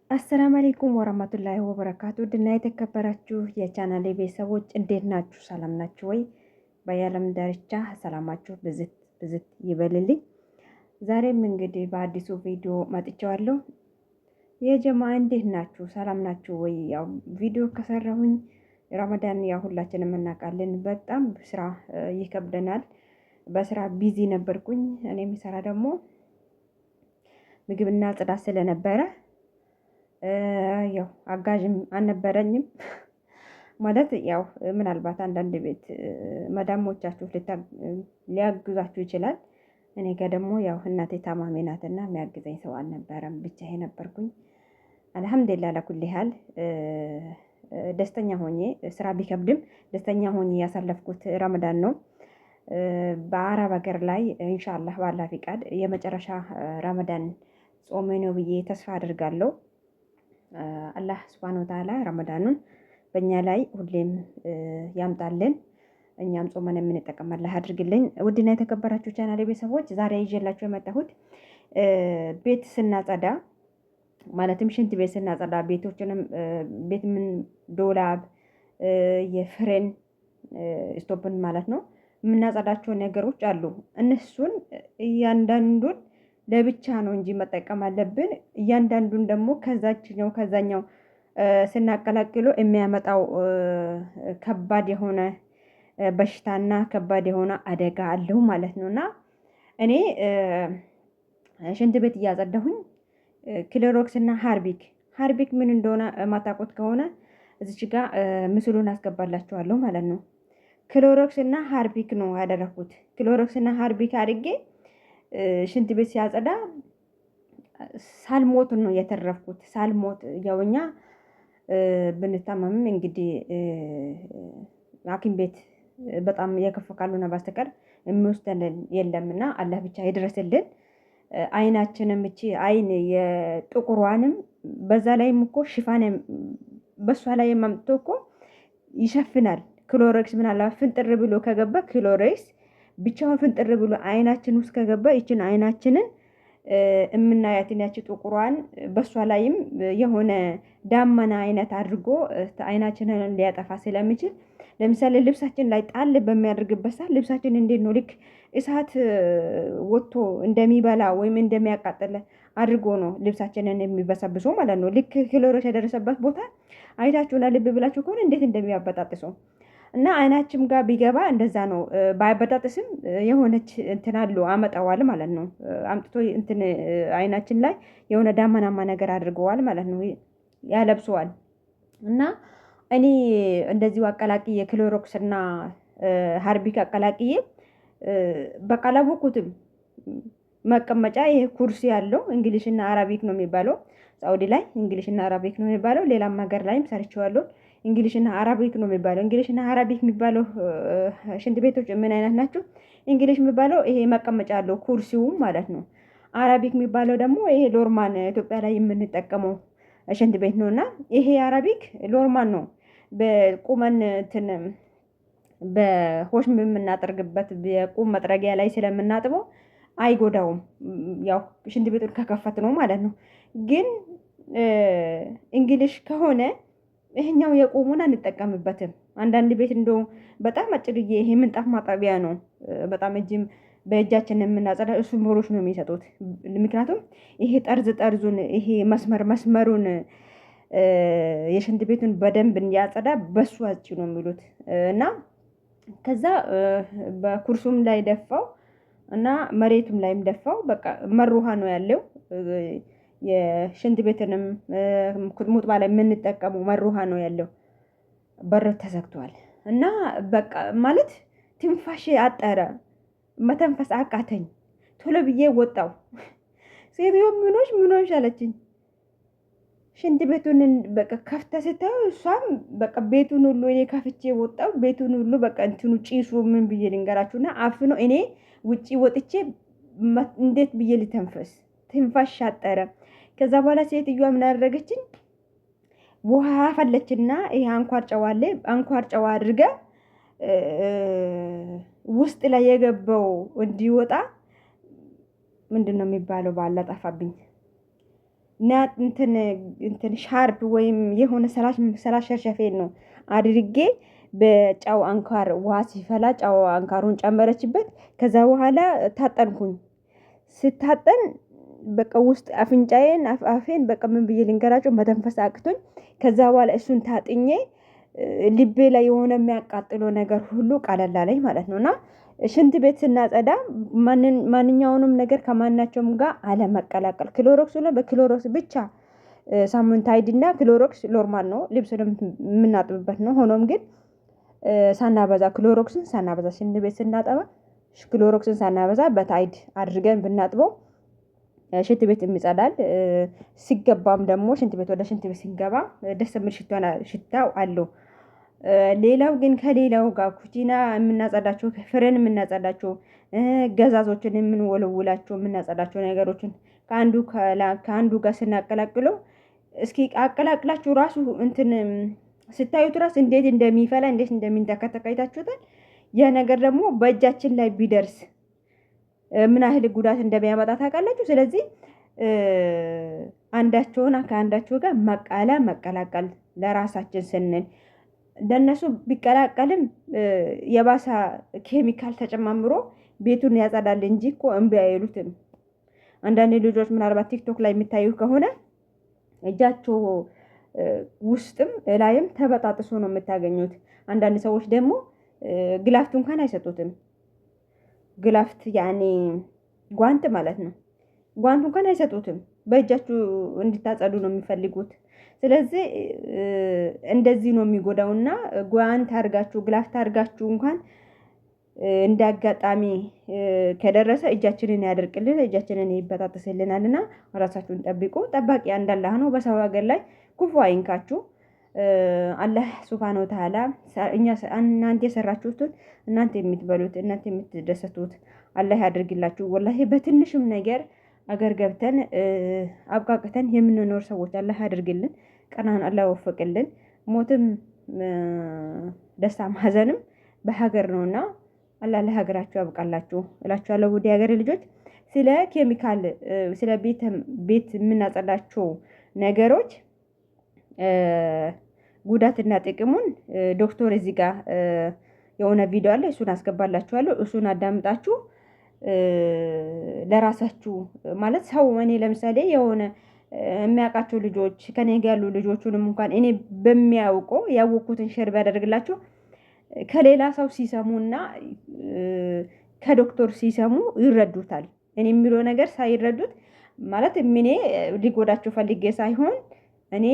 አሰላሙ አለይኩም ወራህመቱላሂ ወበረካቱ ድና የተከበራችሁ የቻናሌ ቤተሰቦች እንዴት ናችሁ? ሰላም ናችሁ ወይ? በየዓለም ዳርቻ ሰላማችሁ ብዝት ብዝት ይበልልኝ። ዛሬም እንግዲህ በአዲሱ ቪዲዮ መጥቻለሁ። የጀማ እንዴት ናችሁ? ሰላም ናችሁ ወይ? ያው ቪዲዮ ከሰራሁኝ ረመዳን ያው ሁላችንም እናውቃለን፣ በጣም ስራ ይከብደናል። በስራ ቢዚ ነበርኩኝ። እኔ የሚሰራ ደግሞ ምግብና ጽዳት ስለነበረ ያው አጋዥም አልነበረኝም። ማለት ያው ምናልባት አንዳንድ ቤት መዳሞቻችሁ ሊያግዛችሁ ይችላል። እኔ ጋር ደግሞ ያው እናቴ ታማሚ ናትና የሚያግዘኝ ሰው አልነበረም፣ ብቻዬን ነበርኩኝ። አልሐምዱሊላህ ለኩል ያህል ደስተኛ ሆኜ ስራ ቢከብድም ደስተኛ ሆኜ ያሳለፍኩት ረመዳን ነው። በአረብ ሀገር ላይ ኢንሻአላህ ባላ ፍቃድ የመጨረሻ ረመዳን ጾሜ ነው ብዬ ተስፋ አድርጋለሁ። አላህ ሱብሃነሁ ወተዓላ ረመዳኑን በእኛ ላይ ሁሌም ያምጣልን፣ እኛም ጾመን የምንጠቀም አላህ አድርግልኝ። ውድና የተከበራችሁ ቻናሌ ቤተሰቦች ዛሬ ይዤላችሁ የመጣሁት ቤት ስናጸዳ ማለትም ሽንት ቤት ስናጸዳ ቤቶችንም ቤት ምን ዶላብ የፍሬን ስቶፕን ማለት ነው የምናጸዳቸው ነገሮች አሉ። እነሱን እያንዳንዱን ለብቻ ነው እንጂ መጠቀም አለብን። እያንዳንዱን ደግሞ ከዛኛው ስናቀላቅሎ የሚያመጣው ከባድ የሆነ በሽታና ከባድ የሆነ አደጋ አለው ማለት ነው። እና እኔ ሽንት ቤት እያጸዳሁኝ ክሎሮክስ እና ሃርቢክ ምን እንደሆነ ማታውቁት ከሆነ እዚች ጋር ምስሉን አስገባላችኋለሁ ማለት ነው። ክሎሮክስ እና ሃርቢክ ነው ያደረኩት። ክሎሮክስ እና ሃርቢክ አድርጌ ሽንት ቤት ሲያጸዳ ሳልሞት ነው የተረፍኩት። ሳልሞት ያው እኛ ብንታመምም እንግዲህ ሐኪም ቤት በጣም የከፋ ካልሆነ በስተቀር የሚወስደን የለምና አላህ ብቻ ይድረስልን። አይናችንም እቺ አይን የጥቁሯንም በዛ ላይም እኮ ሽፋን በሷ ላይ ማምጥቶ እኮ ይሸፍናል። ክሎሮክስ ምናልባት ፍንጥር ብሎ ከገባ ክሎሮክስ ብቻውን ፍንጥር ብሎ አይናችን ውስጥ ከገባ ይችን አይናችንን የምናያትን ያቺ ጥቁሯን በሷ ላይም የሆነ ዳመና አይነት አድርጎ አይናችንን ሊያጠፋ ስለሚችል ለምሳሌ ልብሳችን ላይ ጣል በሚያደርግበት ሰዓት ልብሳችን እንዴት ነው ልክ እሳት ወጥቶ እንደሚበላ ወይም እንደሚያቃጥል አድርጎ ነው ልብሳችንን የሚበሰብሰው ማለት ነው። ልክ ክሎሮክስ የደረሰበት ቦታ አይታችሁና ልብ ብላችሁ ከሆነ እንዴት እንደሚያበጣጥሰው እና አይናችም ጋር ቢገባ እንደዛ ነው። ባያበጣጥስም የሆነች እንትን አለው አመጣዋል ማለት ነው። አምጥቶ እንትን አይናችን ላይ የሆነ ዳመናማ ነገር አድርገዋል ማለት ነው፣ ያለብሰዋል። እና እኔ እንደዚሁ አቀላቅዬ ክሎሮክስ እና ሃርቢክ አቀላቅዬ በቃ አላወኩትም። መቀመጫ ይሄ ኩርሲ ያለው እንግሊሽና አረቢክ ነው የሚባለው። ሳውዲ ላይ እንግሊሽና አረቢክ ነው የሚባለው። ሌላም ሀገር ላይም ሰርቼዋለሁ። እንግሊሽና አረቢክ ነው የሚባለው። እንግሊሽና አረቢክ የሚባለው ሽንት ቤቶች ምን አይነት ናቸው? እንግሊሽ የሚባለው ይሄ መቀመጫ ያለው ኩርሲው ማለት ነው። አረቢክ የሚባለው ደግሞ ይሄ ሎርማን ኢትዮጵያ ላይ የምንጠቀመው ሽንት ቤት ነውና ይሄ አረቢክ ሎርማን ነው። በቁመን እንትን በሆሽም የምናጠርግበት የቁም መጥረጊያ ላይ ስለምናጥበው አይጎዳውም። ያው ሽንት ቤቱን ከከፈት ነው ማለት ነው። ግን እንግሊሽ ከሆነ ይሄኛው የቆሙን አንጠቀምበትም። አንዳንድ ቤት እንደው በጣም አጭርዬ ይሄ ምንጣፍ ማጠቢያ ነው። በጣም እጅም በእጃችን የምናጸዳ እሱ ሞሮች ነው የሚሰጡት። ምክንያቱም ይሄ ጠርዙን ይሄ መስመሩን የሽንት ቤቱን በደንብ እንዲያጸዳ በሱ አጭ ነው የሚሉት። እና ከዛ በኩርሱም ላይ ደፋው እና መሬቱም ላይም ደፋው። በቃ መሩሃ ነው ያለው። የሽንት ቤትንም ሙጥባ ላይ የምንጠቀመው መሩሃ ነው ያለው። በር ተዘግቷል እና በቃ ማለት ትንፋሽ አጠረ፣ መተንፈስ አቃተኝ። ቶሎ ብዬ ወጣው። ሴትዮ ምኖች አለችኝ። ሽንት ቤቱን በቃ ከፍተ ስታዩ እሷም በቃ ቤቱን ሁሉ እኔ ከፍቼ ወጣው። ቤቱን ሁሉ በቃ እንትኑ ጪሱ ምን ብዬ ልንገራችሁና አፍኖ እኔ ውጪ ወጥቼ እንዴት ብዬ ልተንፈስ? ትንፋሽ አጠረ። ከዛ በኋላ ሴትዮዋ ምን አደረገችኝ? ውሃ ፈለችና ይሄ አንኳር ጨዋ አድርገ ውስጥ ላይ የገባው እንዲወጣ ምንድነው የሚባለው? ባላ ጠፋብኝ። እንትን ሻርፕ ወይም የሆነ ሰላሽ ሸርሸፌን ነው አድርጌ በጫው አንካር ውሃ ሲፈላ ጫው አንካሩን ጨመረችበት። ከዛ በኋላ ታጠንኩኝ። ስታጠን በቃ ውስጥ አፍንጫዬን አፌን በቃ ምን ብዬ ልንገራቸው መተንፈስ አቅቶኝ ከዛ በኋላ እሱን ታጥኜ ልቤ ላይ የሆነ የሚያቃጥለው ነገር ሁሉ ቀለል አለኝ ማለት ነው። እና ሽንት ቤት ስናጸዳ ማንኛውንም ነገር ከማናቸውም ጋር አለመቀላቀል። ክሎሮክስ ነው በክሎሮክስ ብቻ ሳሙንታይድና ክሎሮክስ ኖርማል ነው፣ ልብስንም የምናጥብበት ነው። ሆኖም ግን ሳናበዛ ክሎሮክስን ሳናበዛ ሽንት ቤት ስናጠባ ክሎሮክስን ሳናበዛ በታይድ አድርገን ብናጥበው ሽንት ቤት የሚጸዳል። ሲገባም ደግሞ ሽንት ቤት ወደ ሽንት ቤት ሲገባ ደስ የሚል ሽታው አለው። ሌላው ግን ከሌላው ጋር ኩቺና የምናጸዳቸው ፍሬን የምናጸዳቸው ገዛዞችን የምንወለውላቸው የምናጸዳቸው ነገሮችን ከአንዱ ጋር ስናቀላቅለው እስኪ አቀላቅላችሁ ራሱ እንትን ስታዩት ራስ እንዴት እንደሚፈላ እንዴት እንደሚንተከተክ አይታችሁታል። ያ ነገር ደግሞ በእጃችን ላይ ቢደርስ ምን ያህል ጉዳት እንደሚያመጣ ታውቃላችሁ። ስለዚህ አንዳቸውን ከአንዳቸው ጋር መቀላቀል ለራሳችን ስንል ለነሱ ቢቀላቀልም የባሰ ኬሚካል ተጨማምሮ ቤቱን ያጸዳል እንጂ እኮ እምቢ አይሉትም። አንዳንድ ልጆች ምናልባት ቲክቶክ ላይ የሚታዩ ከሆነ እጃቸው ውስጥም ላይም ተበጣጥሶ ነው የምታገኙት። አንዳንድ ሰዎች ደግሞ ግላፍት እንኳን አይሰጡትም። ግላፍት ያኔ ጓንት ማለት ነው። ጓንት እንኳን አይሰጡትም። በእጃችሁ እንድታጸዱ ነው የሚፈልጉት። ስለዚህ እንደዚህ ነው የሚጎዳውና ጓንት አድርጋችሁ ግላፍት አድርጋችሁ እንኳን እንዳጋጣሚ ከደረሰ እጃችንን ያደርቅልን፣ እጃችንን ይበጣጥስልናልና ራሳችሁን ጠብቁ። ጠባቂ እንዳላህ ነው። በሰው ሀገር ላይ ክፉ አይንካችሁ። አላህ ሱብሃነሁ ወተዓላ እናንተ የሰራችሁትን እናንተ የምትበሉት እናንተ የምትደሰቱት አላህ ያድርግላችሁ። ወላሂ በትንሽም ነገር አገር ገብተን አብቃቅተን የምንኖር ሰዎች አላህ ያድርግልን። ቀናን አላህ ወፈቅልን። ሞትም ደስታም ሀዘንም በሀገር ነውና አላህ ለሀገራችሁ ያብቃላችሁ እላችኋለሁ። ውድ ሀገሬ ልጆች ስለ ኬሚካል ስለ ቤት የምናጸዳቸው ነገሮች ጉዳትና ጥቅሙን ዶክተር እዚህ ጋር የሆነ ቪዲዮ አለ፣ እሱን አስገባላችኋለሁ። እሱን አዳምጣችሁ ለራሳችሁ ማለት ሰው እኔ ለምሳሌ የሆነ የሚያውቃቸው ልጆች ከኔ ጋር ያሉ ልጆቹንም እንኳን እኔ በሚያውቀው ያወኩትን ሼር ቢያደርግላችሁ ከሌላ ሰው ሲሰሙና ከዶክተር ሲሰሙ ይረዱታል። እኔ የሚለው ነገር ሳይረዱት ማለት እኔ ሊጎዳቸው ፈልጌ ሳይሆን እኔ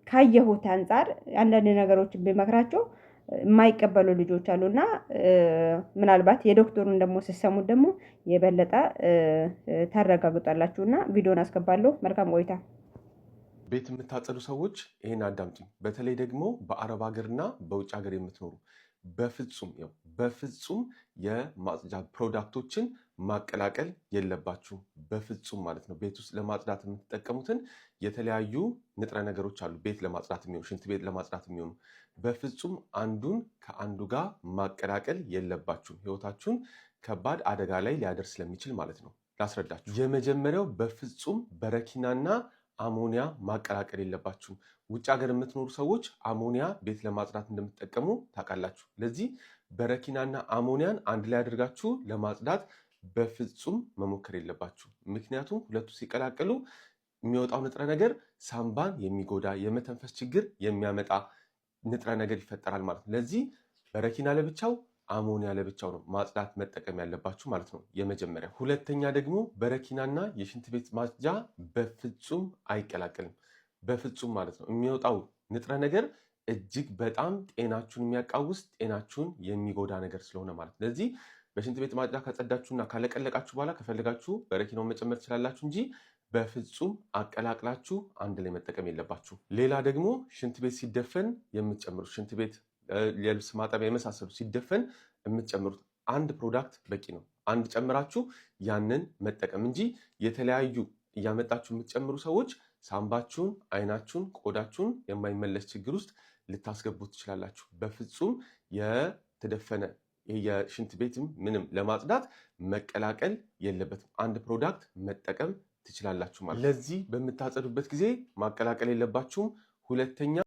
ካየሁት አንፃር አንዳንድ ነገሮችን ቢመክራቸው የማይቀበሉ ልጆች አሉና ምናልባት የዶክተሩን ደግሞ ሲሰሙት ደግሞ የበለጠ ታረጋግጣላችሁና ቪዲዮን አስገባለሁ። መልካም ቆይታ። ቤት የምታጸዱ ሰዎች ይሄን አዳምጡኝ። በተለይ ደግሞ በአረብ ሀገርና በውጭ ሀገር የምትኖሩ በፍጹም የማጽጃ ፕሮዳክቶችን ማቀላቀል የለባችሁ። በፍጹም ማለት ነው። ቤት ውስጥ ለማጽዳት የምትጠቀሙትን የተለያዩ ንጥረ ነገሮች አሉ። ቤት ለማጽዳት የሚሆኑ ሽንት ቤት ለማጽዳት የሚሆኑ በፍጹም አንዱን ከአንዱ ጋር ማቀላቀል የለባችሁም። ህይወታችሁን ከባድ አደጋ ላይ ሊያደርስ ስለሚችል ማለት ነው። ላስረዳችሁ። የመጀመሪያው በፍጹም በረኪናና አሞኒያ ማቀላቀል የለባችሁም። ውጭ ሀገር የምትኖሩ ሰዎች አሞኒያ ቤት ለማጽዳት እንደምትጠቀሙ ታውቃላችሁ። ለዚህ በረኪናና አሞኒያን አንድ ላይ አድርጋችሁ ለማጽዳት በፍጹም መሞከር የለባችሁ። ምክንያቱም ሁለቱ ሲቀላቀሉ የሚወጣው ንጥረ ነገር ሳምባን የሚጎዳ የመተንፈስ ችግር የሚያመጣ ንጥረ ነገር ይፈጠራል ማለት ነው። ለዚህ በረኪና ለብቻው አሞኒያ ለብቻው ነው ማጽዳት መጠቀም ያለባችሁ ማለት ነው። የመጀመሪያ። ሁለተኛ ደግሞ በረኪናና የሽንት ቤት ማጽጃ በፍጹም አይቀላቀልም። በፍጹም ማለት ነው። የሚወጣው ንጥረ ነገር እጅግ በጣም ጤናችሁን የሚያቃውስ ጤናችሁን የሚጎዳ ነገር ስለሆነ ማለት ነው። ለዚህ በሽንት ቤት ማጽጃ ካጸዳችሁና ካለቀለቃችሁ በኋላ ከፈለጋችሁ በረኪናውን መጨመር ትችላላችሁ እንጂ በፍጹም አቀላቅላችሁ አንድ ላይ መጠቀም የለባችሁ። ሌላ ደግሞ ሽንት ቤት ሲደፈን የምትጨምሩት ሽንት ቤት የልብስ ማጠቢያ የመሳሰሉ ሲደፈን የምትጨምሩት አንድ ፕሮዳክት በቂ ነው። አንድ ጨምራችሁ ያንን መጠቀም እንጂ የተለያዩ እያመጣችሁ የምትጨምሩ ሰዎች ሳምባችሁን፣ አይናችሁን፣ ቆዳችሁን የማይመለስ ችግር ውስጥ ልታስገቡ ትችላላችሁ። በፍጹም የተደፈነ የሽንት ቤትም ምንም ለማጽዳት መቀላቀል የለበትም። አንድ ፕሮዳክት መጠቀም ትችላላችሁ ማለት። ለዚህ በምታጸዱበት ጊዜ ማቀላቀል የለባችሁም። ሁለተኛ